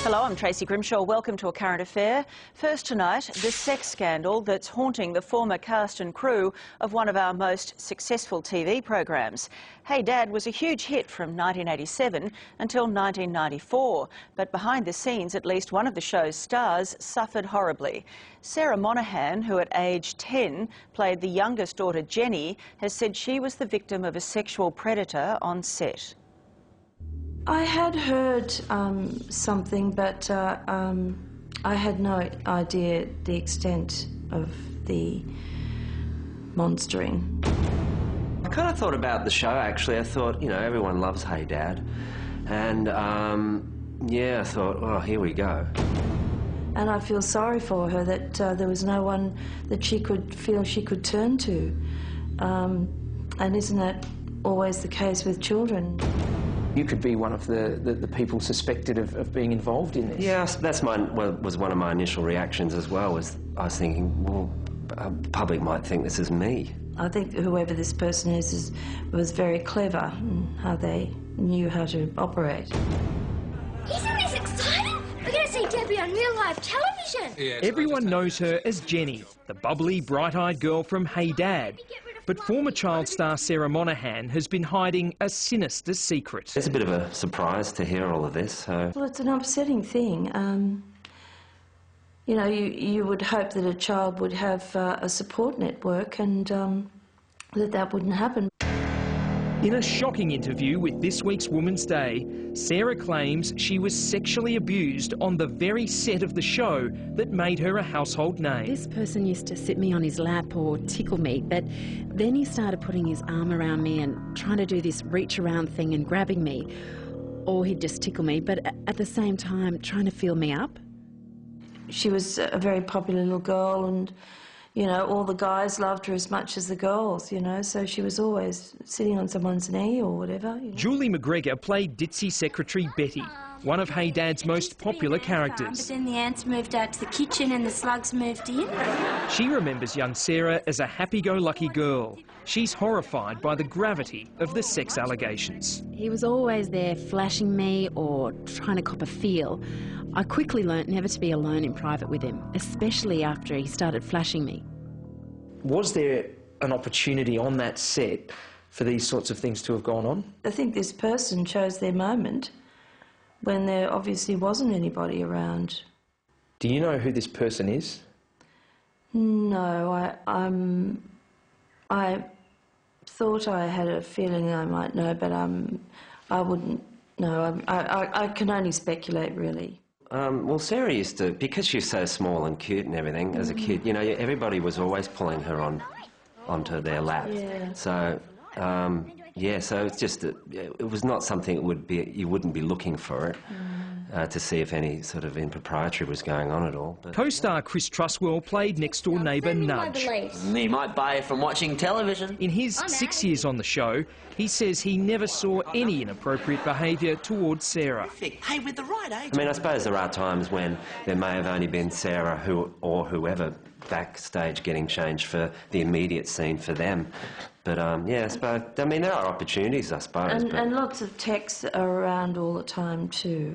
Hello, I'm Tracy Grimshaw. Welcome to A Current Affair. First tonight, the sex scandal that's haunting the former cast and crew of one of our most successful TV programs. Hey Dad was a huge hit from 1987 until 1994, but behind the scenes, at least one of the show's stars suffered horribly. Sarah Monahan, who at age 10 played the youngest daughter Jenny, has said she was the victim of a sexual predator on set. I had heard something, but I had no idea the extent of the monstering. I kind of thought about the show, actually. I thought, you know, everyone loves Hey Dad. And, yeah, I thought, oh, here we go. And I feel sorry for her that there was no one that she could feel she could turn to. And isn't that always the case with children? You could be one of the people suspected of being involved in this. Yeah, that's was one of my initial reactions as well. I was thinking, well, the public might think this is me. I think whoever this person is was very clever in how they knew how to operate. Isn't this exciting? We're going to see Debbie on real live television. Everyone knows her as Jenny, the bubbly, bright-eyed girl from Hey Dad. But former child star Sarah Monahan has been hiding a sinister secret. It's a bit of a surprise to hear all of this. So. Well, it's an upsetting thing. You know, you would hope that a child would have a support network and that wouldn't happen. In a shocking interview with this week's Woman's Day, Sarah claims she was sexually abused on the very set of the show that made her a household name. This person used to sit me on his lap or tickle me, but then he started putting his arm around me and trying to do this reach around thing and grabbing me. Or he'd just tickle me, but at the same time trying to feel me up. She was a very popular little girl, and you know, all the guys loved her as much as the girls, you know, so she was always sitting on someone's knee or whatever. You know. Julie McGregor played ditzy secretary Betty, one of Hey Dad's most popular characters. But then the ants moved out to the kitchen and the slugs moved in. She remembers young Sarah as a happy-go-lucky girl. She's horrified by the gravity of the sex allegations. He was always there flashing me or trying to cop a feel. I quickly learnt never to be alone in private with him, especially after he started flashing me. Was there an opportunity on that set for these sorts of things to have gone on? I think this person chose their moment when there obviously wasn't anybody around. Do you know who this person is? No, I thought I had a feeling I might know, but I wouldn't know. I can only speculate, really. Well, Sarah used to, because she's so small and cute and everything, as a kid, you know, everybody was always pulling her onto their lap. Yeah. So, yeah, so it's just that it was not something you wouldn't be looking for it to see if any sort of impropriety was going on at all. But... Co-star Chris Truswell played next-door neighbour Nudge. You might buy it from watching television. In his 6 years on the show, he says he never saw any inappropriate behaviour towards Sarah. Hey, with the right age. I mean, I suppose there are times when there may have only been Sarah or whoever backstage getting changed for the immediate scene for them. But, yeah, I suppose, I mean, there are opportunities, I suppose. And lots of texts are around all the time too,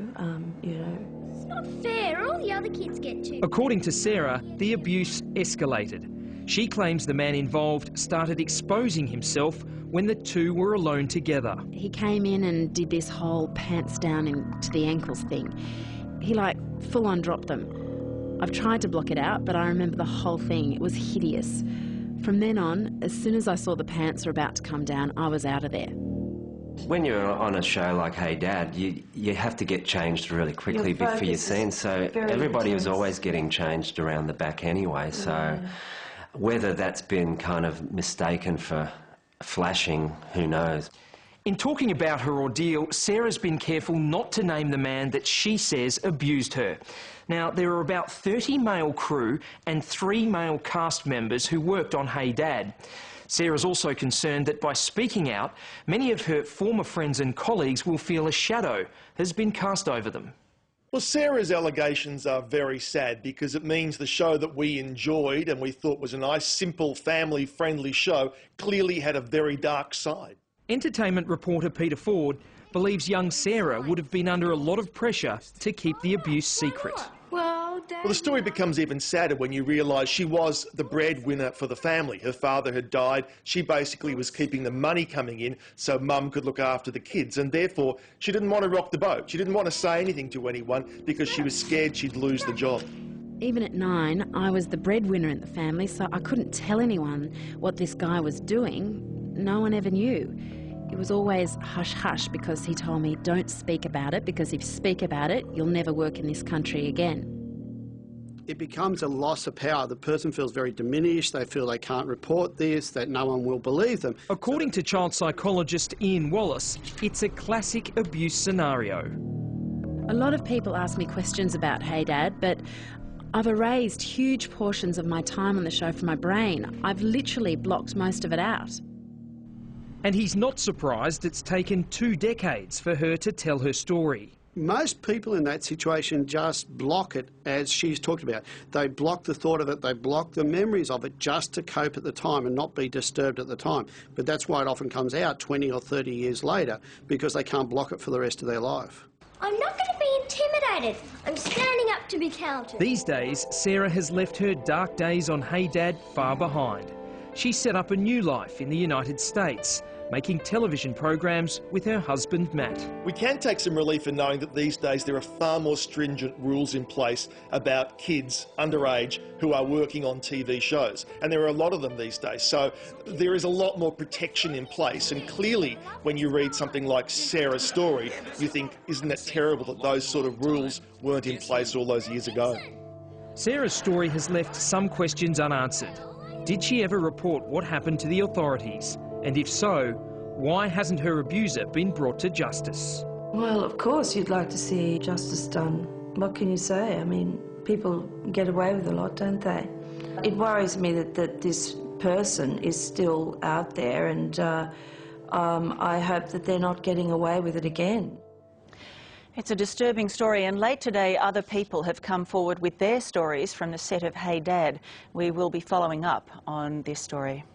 you know. It's not fair. All the other kids get to. According to Sarah, the abuse escalated. She claims the man involved started exposing himself when the two were alone together. He came in and did this whole pants down into the ankles thing. He, like, full-on dropped them. I've tried to block it out, but I remember the whole thing. It was hideous. From then on, as soon as I saw the pants were about to come down, I was out of there. When you're on a show like Hey Dad, you have to get changed really quickly for your scene, so everybody was always getting changed around the back anyway, so whether that's been kind of mistaken for flashing, who knows. In talking about her ordeal, Sarah's been careful not to name the man that she says abused her. Now, there are about 30 male crew and 3 male cast members who worked on Hey Dad. Sarah's also concerned that by speaking out, many of her former friends and colleagues will feel a shadow has been cast over them. Well, Sarah's allegations are very sad because it means the show that we enjoyed and we thought was a nice, simple, family-friendly show clearly had a very dark side. Entertainment reporter Peter Ford believes young Sarah would have been under a lot of pressure to keep the abuse secret. Well, the story becomes even sadder when you realise she was the breadwinner for the family. Her father had died. She basically was keeping the money coming in so Mum could look after the kids, and therefore she didn't want to rock the boat. She didn't want to say anything to anyone because she was scared she'd lose the job. Even at 9, I was the breadwinner in the family, so I couldn't tell anyone what this guy was doing. No one ever knew. It was always hush-hush because he told me, don't speak about it, because if you speak about it, you'll never work in this country again. It becomes a loss of power. The person feels very diminished, they feel they can't report this, that no one will believe them. According to child psychologist Ian Wallace, it's a classic abuse scenario. A lot of people ask me questions about Hey Dad, but I've erased huge portions of my time on the show from my brain. I've literally blocked most of it out. And he's not surprised it's taken 2 decades for her to tell her story. Most people in that situation just block it, as she's talked about. They block the thought of it, they block the memories of it just to cope at the time and not be disturbed at the time. But that's why it often comes out 20 or 30 years later, because they can't block it for the rest of their life. I'm not going to be intimidated. I'm standing up to be counted. These days, Sarah has left her dark days on Hey Dad far behind. She set up a new life in the United States, making television programs with her husband Matt. We can take some relief in knowing that these days there are far more stringent rules in place about kids underage who are working on TV shows, and there are a lot of them these days, so there is a lot more protection in place. And clearly when you read something like Sarah's story, you think, isn't that terrible that those sort of rules weren't in place all those years ago? Sarah's story has left some questions unanswered. Did she ever report what happened to the authorities? And if so, why hasn't her abuser been brought to justice? Well, of course you'd like to see justice done. What can you say? I mean, people get away with a lot, don't they? It worries me that this person is still out there, and I hope that they're not getting away with it again. It's a disturbing story, and late today other people have come forward with their stories from the set of Hey Dad. We will be following up on this story.